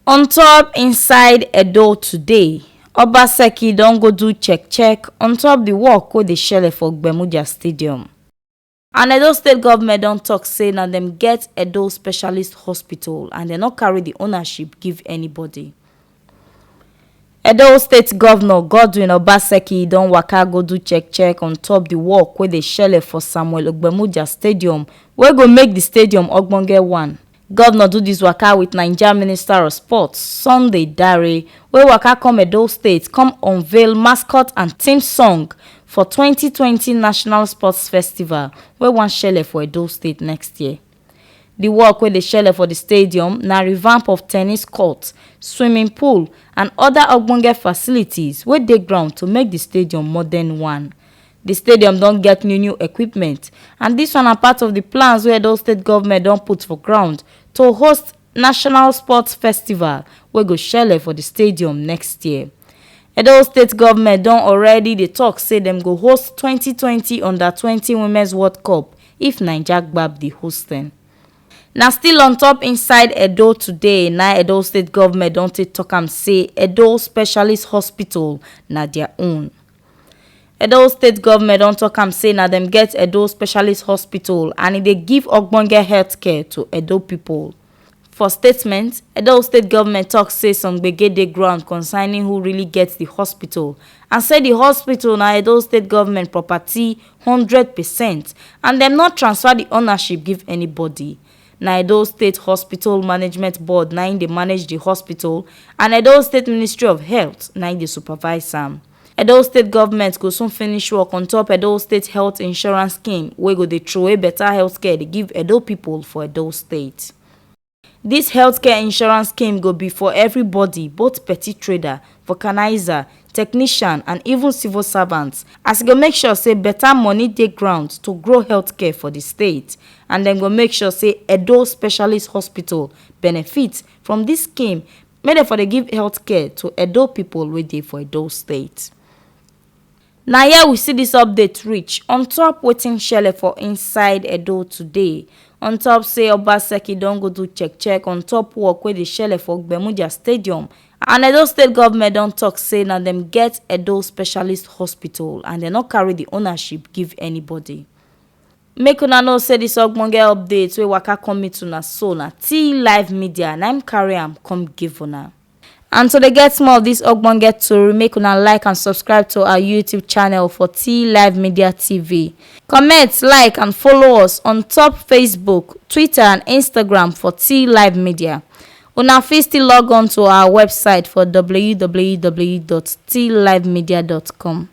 On top inside Edo today, Osagie don go do check on top the work wey dey shele for Gbemudia Stadium. And Edo State Government don talk say na dem get Edo Specialist Hospital and dem no carry the ownership give anybody. Edo State Governor Osagie don waka go do check on top the work wey dey shele for Gbemudia Stadium wey go make the stadium ogbonge one. Governor do this waka with Nigeria Minister of Sports Sunday Dare wey waka come Edo State come unveil mascot and theme song for 2020 National Sports Festival wey wan shele for Edo State next year. The work wey dey shele for the stadium na revamp of tennis court, swimming pool and other ogbonge facilities wey dey ground to make the stadium modern one. The stadium don get new equipment and this one na part of the plans wey Edo State Government don put for ground to host National Sports Festival wey go shele for the stadium next year. Edo State Government don already dey talk say dem go host 2020 Under-20 Women's World Cup if Naija gbab the hosting. Na still on top inside Edo today, na Edo State Government don talk am say Edo Specialist Hospital na their own. Edo State Government don talk am say na dem get Edo Specialist Hospital and e dey give ogbonge healthcare to Edo people. For statement, Edo State Government talk say some gbege dey ground concerning who really get the hospital and say the hospital na Edo State Government property 100% and dem not transfer the ownership give anybody. Na Edo State Hospital Management Board na im dey manage the hospital and Edo State Ministry of Health na im dey supervise am. Edo State Government go soon finish work on top Edo State Health Insurance Scheme wey go dey throway better healthcare dey give Edo people for Edo State. This healthcare insurance scheme go be for everybody, both petty trader, vulcanizer, technician and even civil servants, as e go make sure say better money dey ground to grow healthcare for the state, and dem go make sure say Edo Specialist Hospital benefit from this scheme make dem for dey give healthcare to Edo people wey dey for Edo State. Na here we see this update reach on top wetin shele for inside Edo today. On top say Osagie don go do check on top work wey dey shele for Gbemudia Stadium, and Edo State Government don talk say na dem get Edo Specialist Hospital and dem no carry the ownership give anybody. Make una know say this ogbonge update wey waka come meet una so na T Live Media na im carry am come give una. And to dey get more of this ogbonge tori, make una like and subscribe to our YouTube channel for T Live Media TV. Comment, like and follow us on top Facebook, Twitter and Instagram for T Live Media. Una fit still log on to our website for www.tlivemedia.com.